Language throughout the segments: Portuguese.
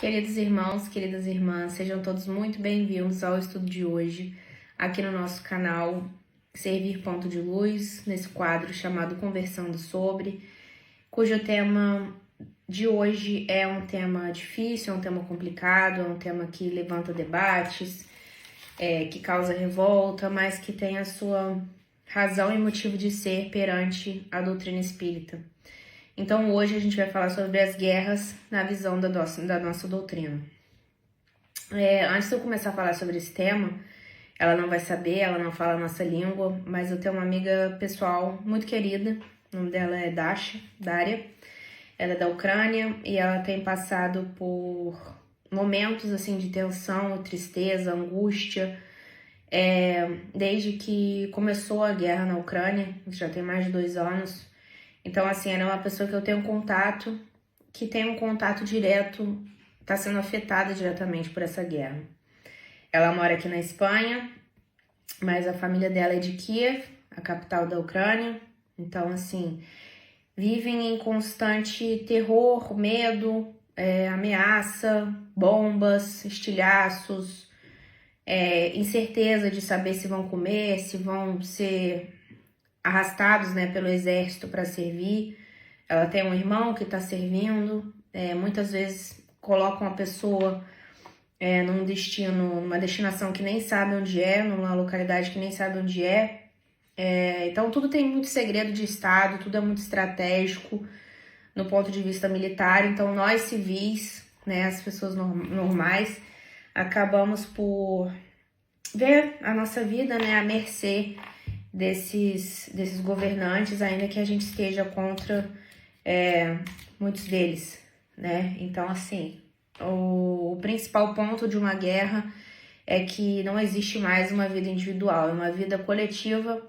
Queridos irmãos, queridas irmãs, sejam todos muito bem-vindos ao estudo de hoje, aqui no nosso canal Servir Ponto de Luz, nesse quadro chamado Conversando Sobre, cujo tema de hoje é um tema difícil, é um tema complicado, é um tema que levanta debates, que causa revolta, mas que tem a sua razão e motivo de ser perante a doutrina espírita. Então hoje a gente vai falar sobre as guerras na visão da nossa doutrina. Antes de eu começar a falar sobre esse tema, ela não vai saber, ela não fala a nossa língua, mas eu tenho uma amiga pessoal muito querida, o nome dela é Daria, ela é da Ucrânia e ela tem passado por momentos assim de tensão, tristeza, angústia, desde que começou a guerra na Ucrânia, já tem mais de 2 anos. Então, assim, ela é uma pessoa que eu tenho contato, que tem um contato direto, está sendo afetada diretamente por essa guerra. Ela mora aqui na Espanha, mas a família dela é de Kiev, a capital da Ucrânia. Então, assim, vivem em constante terror, medo, ameaça, bombas, estilhaços, incerteza de saber se vão comer, se vão ser arrastados, né, pelo exército para servir. Ela tem um irmão que está servindo. Muitas vezes colocam a pessoa numa destinação que nem sabe onde é, numa localidade que nem sabe onde é. Então tudo tem muito segredo de Estado, tudo é muito estratégico no ponto de vista militar. Então nós civis, né, as pessoas normais, acabamos por ver a nossa vida, né, à mercê desses governantes, ainda que a gente esteja contra muitos deles, né? Então, assim, o principal ponto de uma guerra é que não existe mais uma vida individual, é uma vida coletiva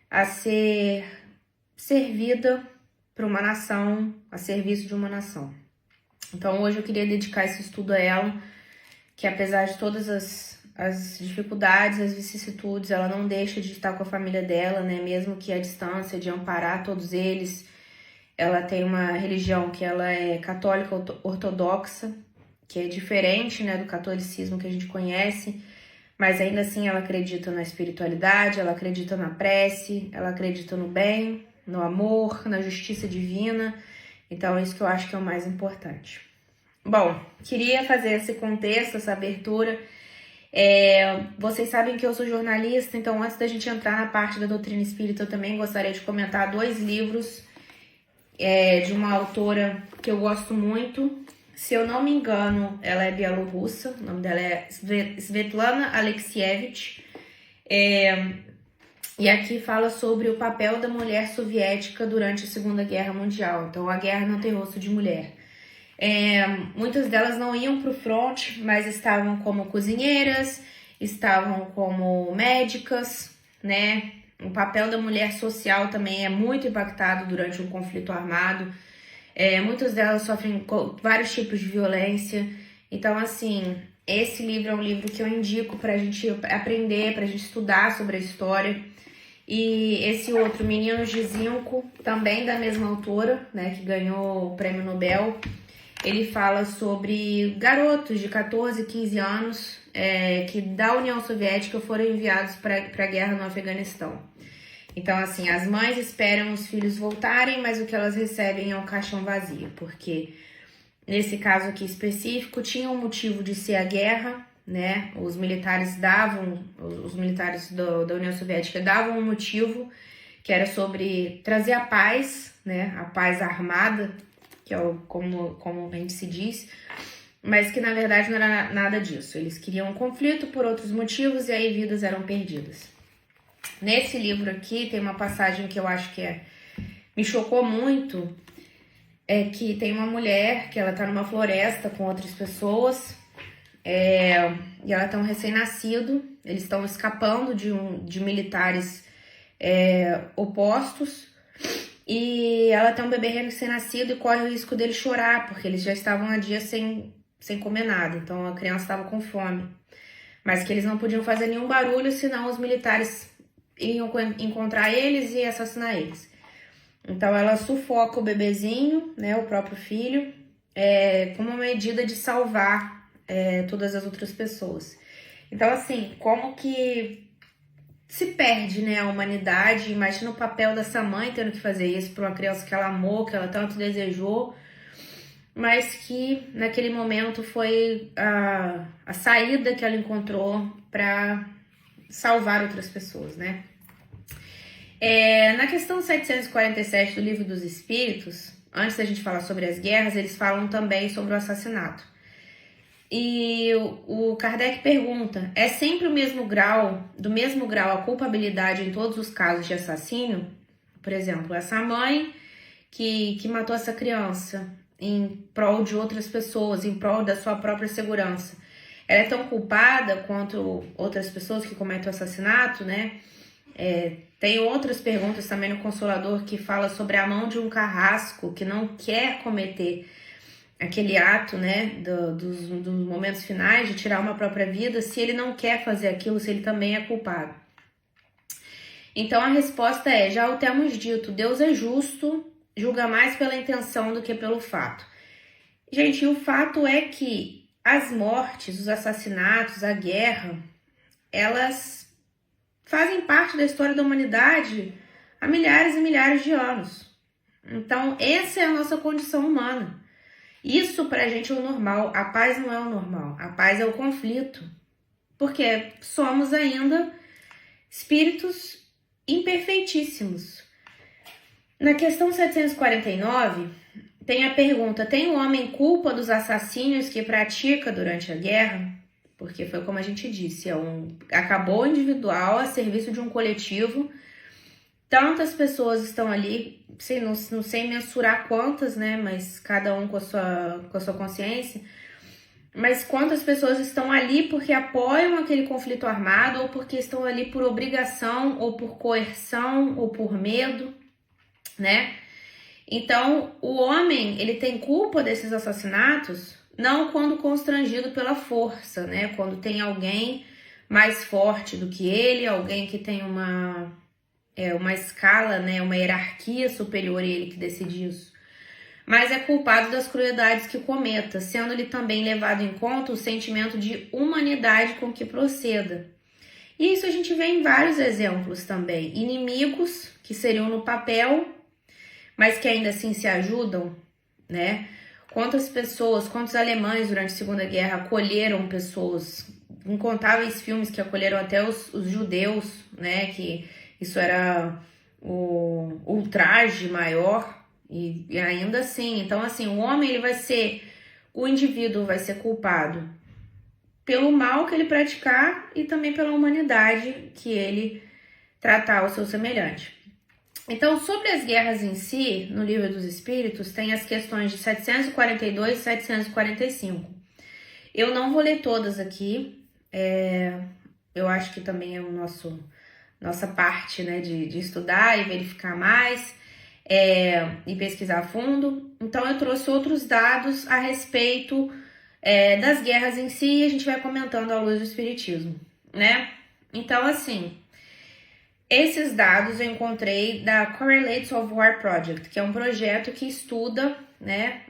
a ser servida para uma nação, a serviço de uma nação. Então, hoje eu queria dedicar esse estudo a ela, que apesar de todas as dificuldades, as vicissitudes, ela não deixa de estar com a família dela, né? Mesmo que à distância, de amparar todos eles. Ela tem uma religião que ela é católica ortodoxa, que é diferente, né, do catolicismo que a gente conhece, mas ainda assim ela acredita na espiritualidade, ela acredita na prece, ela acredita no bem, no amor, na justiça divina. Então é isso que eu acho que é o mais importante. Bom, queria fazer esse contexto, essa abertura. Vocês sabem que eu sou jornalista, então antes da gente entrar na parte da doutrina espírita, eu também gostaria de comentar 2 livros de uma autora que eu gosto muito. Se eu não me engano, ela é bielorrussa, o nome dela é Svetlana Alexievich, e aqui fala sobre o papel da mulher soviética durante a Segunda Guerra Mundial. Então, a guerra não tem rosto de mulher. Muitas delas não iam para o front, mas estavam como cozinheiras, estavam como médicas, né? O papel da mulher social também é muito impactado durante um conflito armado. Muitas delas sofrem vários tipos de violência. Então, assim, esse livro é um livro que eu indico para a gente aprender, para a gente estudar sobre a história. E esse outro, Meninos de Zinco, também da mesma autora, né, que ganhou o Prêmio Nobel. Ele fala sobre garotos de 14, 15 anos que da União Soviética foram enviados para a guerra no Afeganistão. Então, assim, as mães esperam os filhos voltarem, mas o que elas recebem é um caixão vazio, porque nesse caso aqui específico tinha um motivo de ser a guerra, né? Os militares da União Soviética davam um motivo que era sobre trazer a paz, né? A paz armada, que é como a gente se diz, mas que na verdade não era nada disso. Eles queriam um conflito por outros motivos e aí vidas eram perdidas. Nesse livro aqui tem uma passagem que eu acho que me chocou muito, que tem uma mulher que ela tá numa floresta com outras pessoas, e ela tem um recém-nascido, eles estão escapando de militares opostos, e ela tem um bebê recém-nascido e corre o risco dele chorar, porque eles já estavam há dias sem comer nada, então a criança estava com fome. Mas que eles não podiam fazer nenhum barulho, senão os militares iriam encontrar eles e assassinar eles. Então ela sufoca o bebezinho, né, o próprio filho, como uma medida de salvar todas as outras pessoas. Então, assim, como que se perde, né, a humanidade. Imagina o papel dessa mãe tendo que fazer isso para uma criança que ela amou, que ela tanto desejou, mas que naquele momento foi a saída que ela encontrou para salvar outras pessoas, né? Na questão 747 do Livro dos Espíritos, antes da gente falar sobre as guerras, eles falam também sobre o assassinato. E o Kardec pergunta, é sempre do mesmo grau a culpabilidade em todos os casos de assassínio? Por exemplo, essa mãe que matou essa criança em prol de outras pessoas, em prol da sua própria segurança, ela é tão culpada quanto outras pessoas que cometem o assassinato, né? Tem outras perguntas também no Consolador que fala sobre a mão de um carrasco que não quer cometer aquele ato, né, dos momentos finais de tirar uma própria vida, se ele não quer fazer aquilo, se ele também é culpado. Então a resposta é, já o temos dito, Deus é justo, julga mais pela intenção do que pelo fato. Gente, o fato é que as mortes, os assassinatos, a guerra, elas fazem parte da história da humanidade há milhares e milhares de anos. Então essa é a nossa condição humana. Isso pra gente é o normal, a paz não é o normal, a paz é o conflito, porque somos ainda espíritos imperfeitíssimos. Na questão 749, tem a pergunta, tem o homem culpa dos assassínios que pratica durante a guerra? Porque foi como a gente disse, acabou individual a serviço de um coletivo. Tantas pessoas estão ali, não sei mensurar quantas, né? Mas cada um com a sua consciência. Mas quantas pessoas estão ali porque apoiam aquele conflito armado, ou porque estão ali por obrigação, ou por coerção, ou por medo, né? Então, o homem, ele tem culpa desses assassinatos, não quando constrangido pela força, né? Quando tem alguém mais forte do que ele, alguém que tem uma escala, né, uma hierarquia superior a ele que decide isso. Mas é culpado das crueldades que cometa, sendo ele também levado em conta o sentimento de humanidade com que proceda. E isso a gente vê em vários exemplos também. Inimigos que seriam no papel, mas que ainda assim se ajudam, né? Quantos alemães durante a Segunda Guerra acolheram pessoas, incontáveis filmes que acolheram até os judeus, né, que isso era o ultraje maior, e ainda assim, então assim, o indivíduo vai ser culpado pelo mal que ele praticar e também pela humanidade que ele tratar o seu semelhante. Então, sobre as guerras em si, no Livro dos Espíritos, tem as questões de 742 e 745. Eu não vou ler todas aqui, eu acho que também é nossa parte, né, de estudar e verificar mais e pesquisar a fundo. Então eu trouxe outros dados a respeito das guerras em si e a gente vai comentando à luz do Espiritismo, né? Então, assim, esses dados eu encontrei da Correlates of War Project, que é um projeto que estuda, né,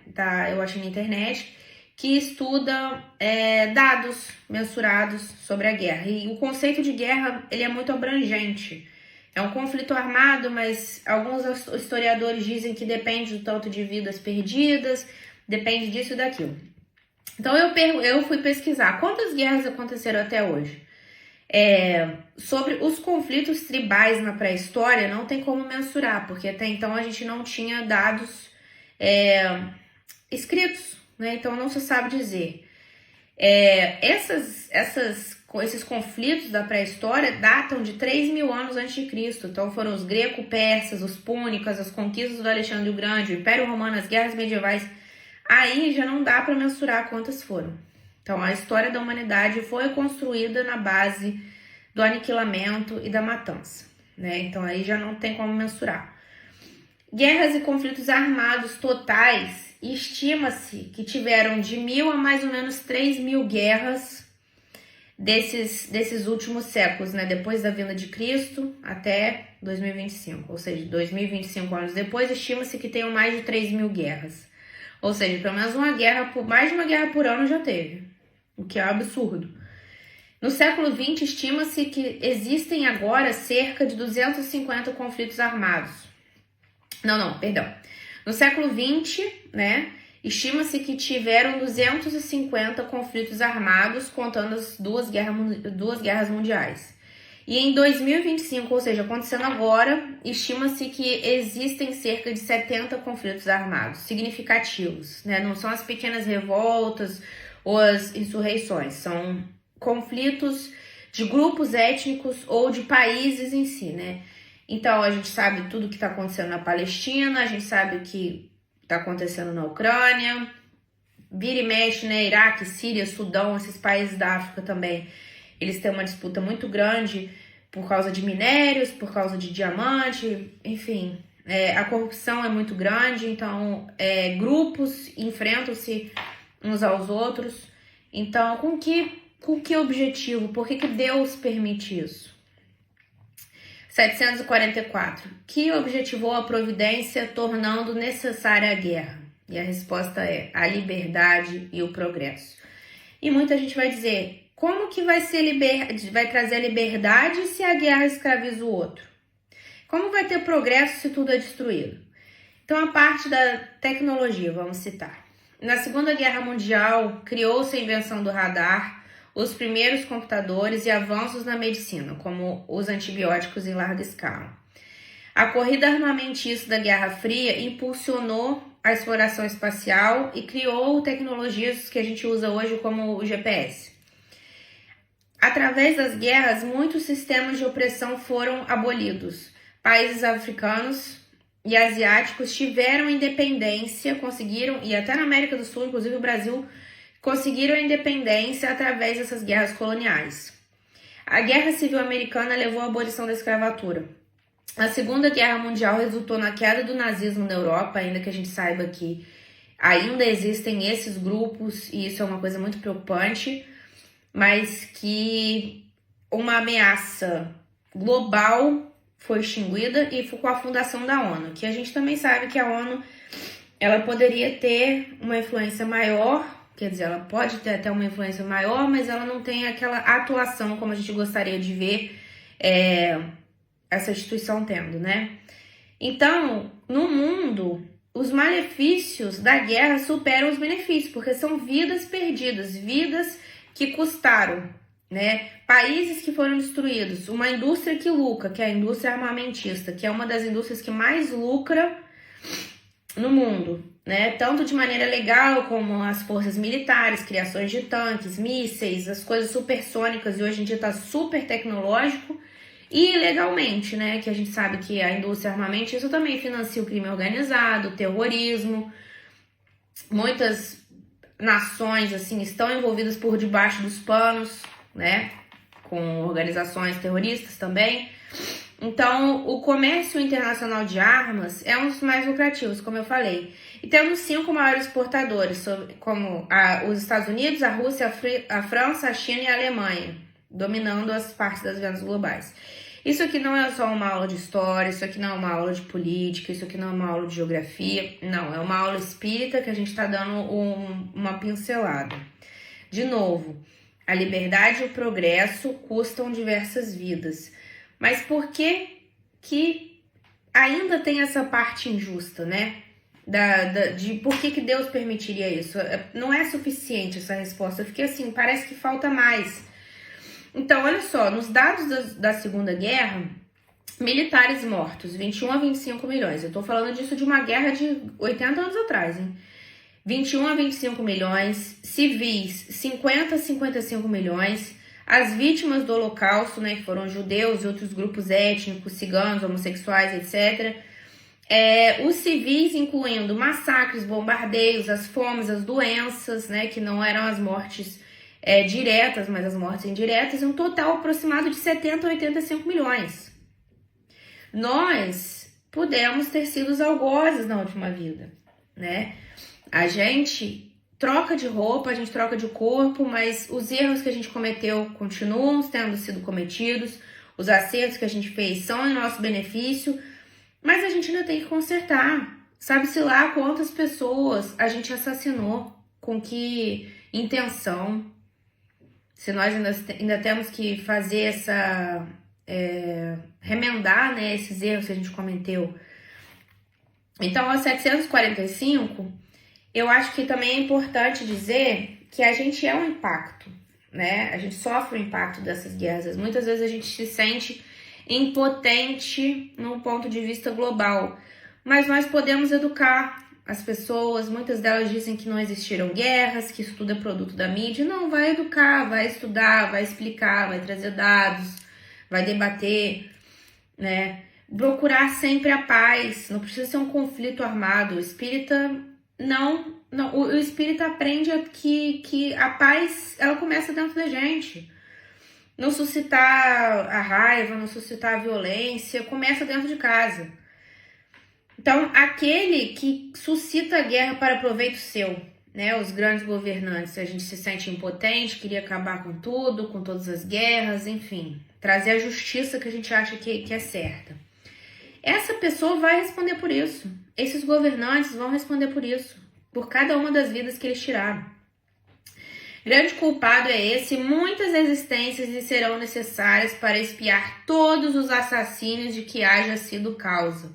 eu achei na internet, que estuda dados mensurados sobre a guerra. E o conceito de guerra, ele é muito abrangente. É um conflito armado, mas alguns historiadores dizem que depende do tanto de vidas perdidas, depende disso e daquilo. Então eu fui pesquisar quantas guerras aconteceram até hoje. Sobre os conflitos tribais na pré-história, não tem como mensurar, porque até então a gente não tinha dados escritos, né? Então não se sabe dizer. Esses conflitos da pré-história datam de 3.000 anos antes de Cristo. Então foram os greco-persas, os púnicos, as conquistas do Alexandre o Grande, o Império Romano, as guerras medievais. Aí já não dá para mensurar quantas foram. Então a história da humanidade foi construída na base do aniquilamento e da matança, né? Então aí já não tem como mensurar. Guerras e conflitos armados totais, estima-se que tiveram de 1.000 a mais ou menos 3.000 guerras desses últimos séculos, né? Depois da vinda de Cristo até 2025, ou seja, 2025 anos depois, estima-se que tenham mais de 3.000 guerras. Ou seja, pelo menos mais de uma guerra por ano já teve, o que é um absurdo. No século XX, estima-se que existem agora cerca de 250 conflitos armados. Perdão. No século XX, né, estima-se que tiveram 250 conflitos armados, contando as duas guerras mundiais. E em 2025, ou seja, acontecendo agora, estima-se que existem cerca de 70 conflitos armados significativos, né? Não são as pequenas revoltas ou as insurreições, são conflitos de grupos étnicos ou de países em si, né? Então, a gente sabe tudo o que está acontecendo na Palestina, a gente sabe o que está acontecendo na Ucrânia, vira e mexe, né? Iraque, Síria, Sudão, esses países da África também, eles têm uma disputa muito grande por causa de minérios, por causa de diamante, enfim. A corrupção é muito grande, então grupos enfrentam-se uns aos outros. Então, com que objetivo? Por que Deus permite isso? 744. Que objetivou a providência tornando necessária a guerra? E a resposta é a liberdade e o progresso. E muita gente vai dizer, como que vai trazer a liberdade se a guerra escraviza o outro? Como vai ter progresso se tudo é destruído? Então, a parte da tecnologia, vamos citar. Na Segunda Guerra Mundial, criou-se a invenção do radar, os primeiros computadores e avanços na medicina, como os antibióticos em larga escala. A corrida armamentista da Guerra Fria impulsionou a exploração espacial e criou tecnologias que a gente usa hoje como o GPS. Através das guerras, muitos sistemas de opressão foram abolidos. Países africanos e asiáticos tiveram independência, conseguiram, e até na América do Sul, inclusive o Brasil, conseguiram a independência através dessas guerras coloniais. A Guerra Civil Americana levou à abolição da escravatura. A Segunda Guerra Mundial resultou na queda do nazismo na Europa, ainda que a gente saiba que ainda existem esses grupos, e isso é uma coisa muito preocupante, mas que uma ameaça global foi extinguida e foi com a fundação da ONU, que a gente também sabe que a ONU ela poderia ter uma influência maior, quer dizer, ela pode ter até uma influência maior, mas ela não tem aquela atuação como a gente gostaria de ver essa instituição tendo, né? Então, no mundo, os malefícios da guerra superam os benefícios, porque são vidas perdidas, vidas que custaram, né? Países que foram destruídos, uma indústria que lucra, que é a indústria armamentista, que é uma das indústrias que mais lucra no mundo, né? Tanto de maneira legal como as forças militares, criações de tanques, mísseis, as coisas supersônicas, e hoje em dia está super tecnológico, e ilegalmente, né? Que a gente sabe que a indústria armamentista também financia o crime organizado, o terrorismo. Muitas nações assim estão envolvidas por debaixo dos panos, né? Com organizações terroristas também. Então, o comércio internacional de armas é um dos mais lucrativos, como eu falei. E temos 5 maiores exportadores, como os Estados Unidos, a Rússia, a França, a China e a Alemanha, dominando as partes das vendas globais. Isso aqui não é só uma aula de história, isso aqui não é uma aula de política, isso aqui não é uma aula de geografia, não, é uma aula espírita que a gente está dando uma pincelada. De novo, a liberdade e o progresso custam diversas vidas. Mas por que ainda tem essa parte injusta, né? De por que Deus permitiria isso? Não é suficiente essa resposta. Eu fiquei assim, parece que falta mais. Então, olha só, nos dados da Segunda Guerra, militares mortos, 21 a 25 milhões. Eu tô falando disso de uma guerra de 80 anos atrás, hein? 21 a 25 milhões, civis, 50 a 55 milhões, as vítimas do Holocausto, né, que foram judeus e outros grupos étnicos, ciganos, homossexuais, etc. Os civis, incluindo massacres, bombardeios, as fomes, as doenças, né, que não eram as mortes diretas, mas as mortes indiretas, um total aproximado de 70 a 85 milhões. Nós pudemos ter sido os algozes na última vida, né? A gente troca de roupa, a gente troca de corpo, mas os erros que a gente cometeu continuam tendo sido cometidos, os acertos que a gente fez são em nosso benefício, mas a gente ainda tem que consertar. Sabe-se lá quantas pessoas a gente assassinou, com que intenção. Se nós ainda temos que fazer essa... remendar, né, esses erros que a gente cometeu. Então, aos 745, eu acho que também é importante dizer que a gente é um impacto, né? A gente sofre o impacto dessas guerras. Muitas vezes a gente se sente impotente no ponto de vista global, mas nós podemos educar as pessoas. Muitas delas dizem que não existiram guerras, que isso tudo é produto da mídia. Não, vai educar, vai estudar, vai explicar, vai trazer dados, vai debater, né? Procurar sempre a paz, não precisa ser um conflito armado. O espírita não, o espírita aprende que a paz, ela começa dentro da gente. Não suscitar a raiva, não suscitar a violência, começa dentro de casa. Então, aquele que suscita a guerra para proveito seu, né? Os grandes governantes, a gente se sente impotente, queria acabar com tudo, com todas as guerras, enfim, trazer a justiça que a gente acha que é certa. Essa pessoa vai responder por isso. Esses governantes vão responder por isso, por cada uma das vidas que eles tiraram. Grande culpado é esse, muitas existências lhe serão necessárias para expiar todos os assassínios de que haja sido causa,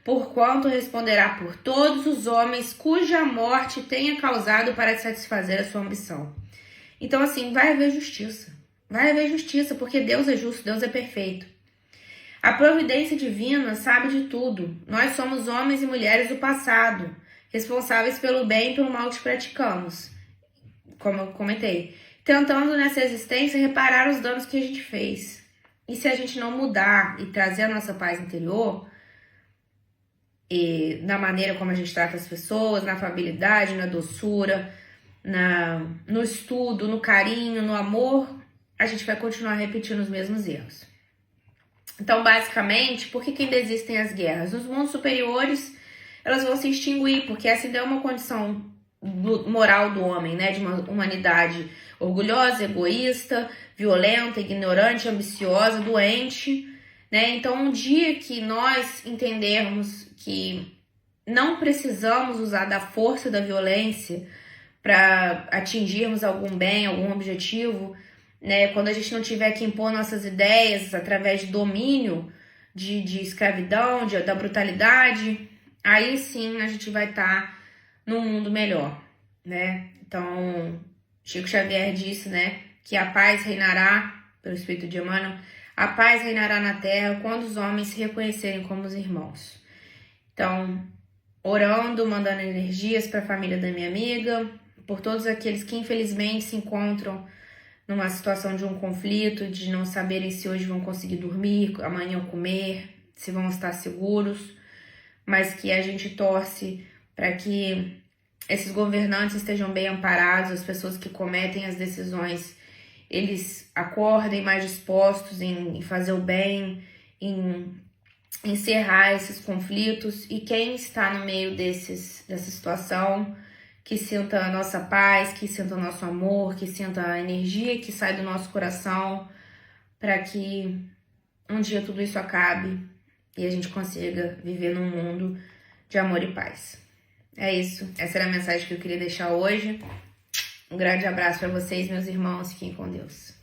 porquanto responderá por todos os homens cuja morte tenha causado para satisfazer a sua ambição. Então, assim, vai haver justiça. Vai haver justiça, porque Deus é justo, Deus é perfeito. A providência divina sabe de tudo. Nós somos homens e mulheres do passado, responsáveis pelo bem e pelo mal que praticamos, como eu comentei, tentando nessa existência reparar os danos que a gente fez. E se a gente não mudar e trazer a nossa paz interior, e na maneira como a gente trata as pessoas, na afabilidade, na doçura, no estudo, no carinho, no amor, a gente vai continuar repetindo os mesmos erros. Então, basicamente, por que ainda existem as guerras? Nos mundos superiores, elas vão se extinguir, porque essa ainda é uma condição moral do homem, né? De uma humanidade orgulhosa, egoísta, violenta, ignorante, ambiciosa, doente, né? Então, um dia que nós entendermos que não precisamos usar da força da violência para atingirmos algum bem, algum objetivo, né? Quando a gente não tiver que impor nossas ideias através de domínio, de escravidão, da brutalidade, aí sim a gente vai estar num mundo melhor, né? Então, Chico Xavier disse, né, que a paz reinará, pelo Espírito de Emmanuel, a paz reinará na terra quando os homens se reconhecerem como os irmãos. Então, orando, mandando energias para a família da minha amiga, por todos aqueles que infelizmente se encontram numa situação de um conflito, de não saberem se hoje vão conseguir dormir, amanhã comer, se vão estar seguros, mas que a gente torce para que esses governantes estejam bem amparados, as pessoas que cometem as decisões, eles acordem mais dispostos em fazer o bem, em encerrar esses conflitos, e quem está no meio dessa situação, que sinta a nossa paz, que sinta o nosso amor, que sinta a energia que sai do nosso coração, para que um dia tudo isso acabe e a gente consiga viver num mundo de amor e paz. É isso, essa era a mensagem que eu queria deixar hoje. Um grande abraço para vocês, meus irmãos, fiquem com Deus.